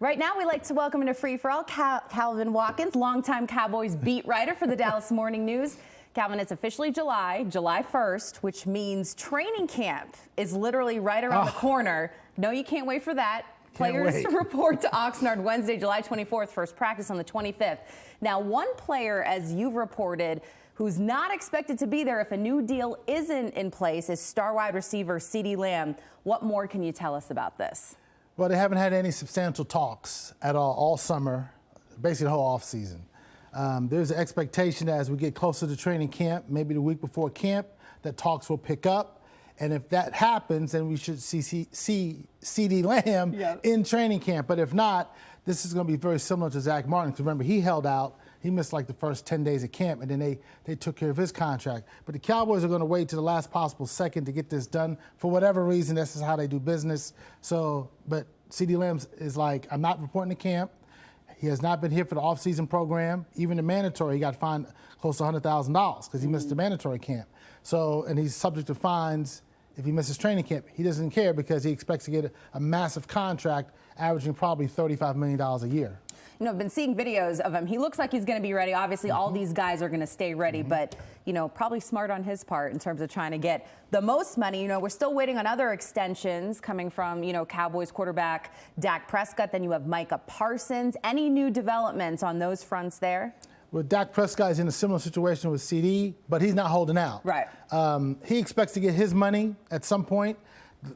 Right now, we like to welcome into Free for All Calvin Watkins, longtime Cowboys beat writer for the Dallas Morning News. Calvin, it's officially July 1st, which means training camp is literally right around the corner. No, you can't wait for that. Players report to Oxnard Wednesday, July 24th, first practice on the 25th. Now, one player, as you've reported, who's not expected to be there if a new deal isn't in place is star wide receiver CeeDee Lamb. What more can you tell us about this? Well, they haven't had any substantial talks at all summer, basically the whole offseason. There's an expectation that as we get closer to training camp, maybe the week before camp, that talks will pick up. And if that happens, then we should see CeeDee Lamb in training camp. But if not, this is going to be very similar to Zach Martin. Because remember, he held out. He missed like the first 10 days of camp, and then they took care of his contract. But the Cowboys are going to wait to the last possible second to get this done. For whatever reason, this is how they do business. So, but CeeDee Lamb is like, I'm not reporting to camp. He has not been here for the offseason program. Even the mandatory, he got fined close to $100,000 because he missed the mandatory camp. So, and he's subject to fines if he misses training camp. He doesn't care because he expects to get a massive contract averaging probably $35 million a year. You know, I've been seeing videos of him. He looks like he's going to be ready. Obviously, all these guys are going to stay ready, but, you know, probably smart on his part in terms of trying to get the most money. You know, we're still waiting on other extensions coming from, you know, Cowboys quarterback Dak Prescott. Then you have Micah Parsons. Any new developments on those fronts there? Well, Dak Prescott is in a similar situation with CeeDee, but he's not holding out. Right. He expects to get his money at some point.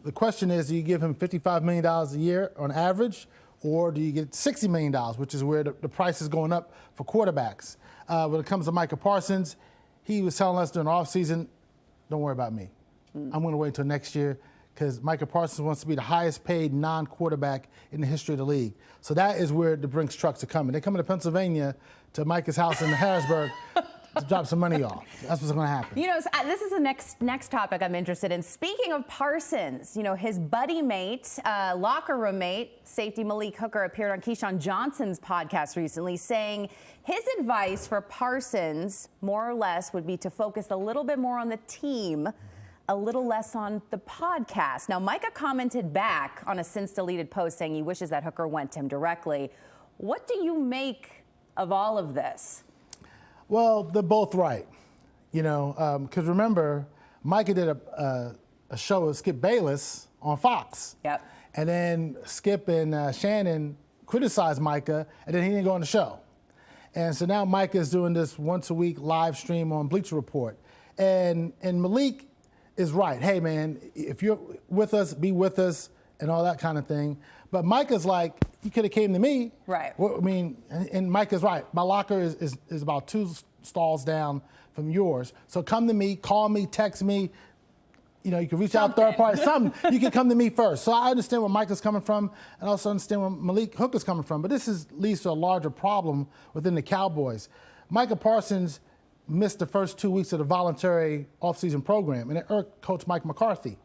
The question is, do you give him $55 million a year on average, or do you get $60 million, which is where the price is going up for quarterbacks? When it comes to Micah Parsons, he was telling us during the offseason, don't worry about me. I'm going to wait until next year because Micah Parsons wants to be the highest paid non-quarterback in the history of the league. So that is where the Brinks trucks are coming. They're coming to Pennsylvania to Micah's house in Harrisburg to drop some money off. That's what's going to happen. You know, this is the next topic I'm interested in. Speaking of Parsons, you know, his buddy mate, locker room mate, safety Malik Hooker appeared on Keyshawn Johnson's podcast recently saying his advice for Parsons, more or less, would be to focus a little bit more on the team, a little less on the podcast. Now, Micah commented back on a since-deleted post saying he wishes that Hooker went to him directly. What do you make of all of this? Well, they're both right, you know, because remember, Micah did a show with Skip Bayless on Fox. Yep. And then Skip and Shannon criticized Micah, and then he didn't go on the show. And so now Micah is doing this once-a-week live stream on Bleacher Report. And Malik is right. Hey, man, if you're with us, be with us, and all that kind of thing. But Micah's like, you could have came to me. Right. Well, I mean, and Micah's right. My locker is about 2 stalls down from yours. So come to me, call me, text me. You know, you can reach out third party, something. You can come to me first. So I understand where Micah's coming from, and also understand where Malik Hooker's coming from. But this leads to a larger problem within the Cowboys. Micah Parsons missed the first 2 weeks of the voluntary offseason program, and it irked Coach Mike McCarthy.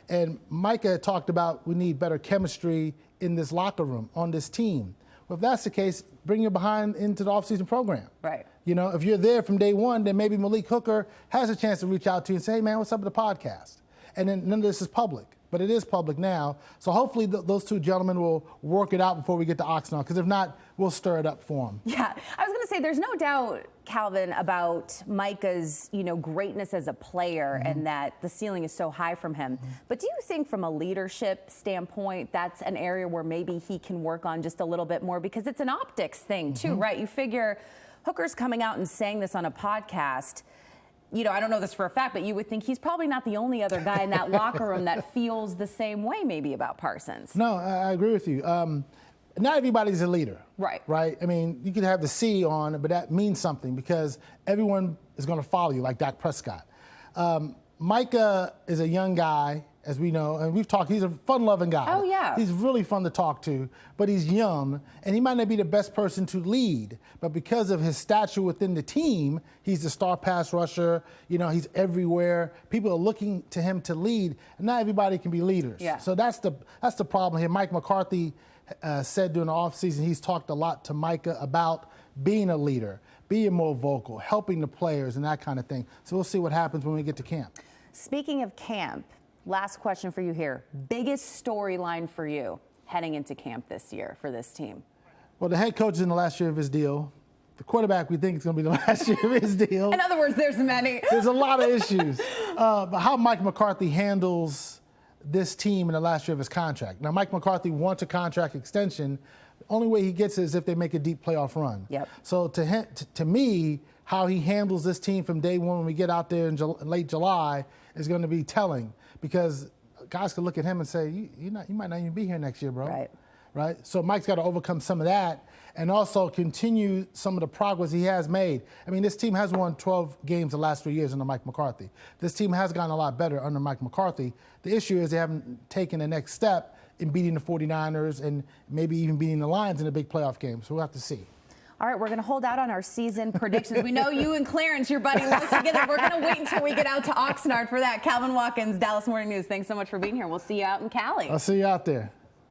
And Micah talked about we need better chemistry in this locker room, on this team. Well, if that's the case, bring your behind into the offseason program. Right. You know, if you're there from day one, then maybe Malik Hooker has a chance to reach out to you and say, hey, man, what's up with the podcast? And then none of this is public, but it is public now. So hopefully those two gentlemen will work it out before we get to Oxnard, because if not, we'll stir it up for them. Yeah, I was going to say there's no doubt, Calvin, about Micah's, you know, greatness as a player and that the ceiling is so high from him. But do you think from a leadership standpoint, that's an area where maybe he can work on just a little bit more? Because it's an optics thing too, right? You figure Hooker's coming out and saying this on a podcast. You know, I don't know this for a fact, but you would think he's probably not the only other guy in that locker room that feels the same way maybe about Parsons. No, I agree with you. Not everybody's a leader. Right. Right? I mean, you could have the C on, but that means something because everyone is going to follow you, like Dak Prescott. Micah is a young guy, as we know, and we've talked, he's a fun-loving guy. Oh, yeah. He's really fun to talk to, but he's young, and he might not be the best person to lead, but because of his stature within the team, he's the star pass rusher, you know, he's everywhere. People are looking to him to lead, and not everybody can be leaders. Yeah. So that's the problem here. Mike McCarthy said during the offseason he's talked a lot to Micah about being a leader, being more vocal, helping the players, and that kind of thing. So we'll see what happens when we get to camp. Speaking of camp, last question for you here. Biggest storyline for you heading into camp this year for this team? Well, the head coach is in the last year of his deal. The quarterback, we think it's going to be the last year of his deal. In other words, there's many. There's a lot of issues. But how Mike McCarthy handles this team in the last year of his contract. Now, Mike McCarthy wants a contract extension. The only way he gets it is if they make a deep playoff run. Yep. So to me, how he handles this team from day one when we get out there in late July is going to be telling, because guys could look at him and say, you might not even be here next year, bro. Right? So Mike's got to overcome some of that and also continue some of the progress he has made. I mean, this team has won 12 games the last 3 years under Mike McCarthy. This team has gotten a lot better under Mike McCarthy. The issue is they haven't taken the next step in beating the 49ers and maybe even beating the Lions in a big playoff game. So we'll have to see. All right, we're going to hold out on our season predictions. We know you and Clarence, your buddy, love together. We're going to wait until we get out to Oxnard for that. Calvin Watkins, Dallas Morning News, thanks so much for being here. We'll see you out in Cali. I'll see you out there.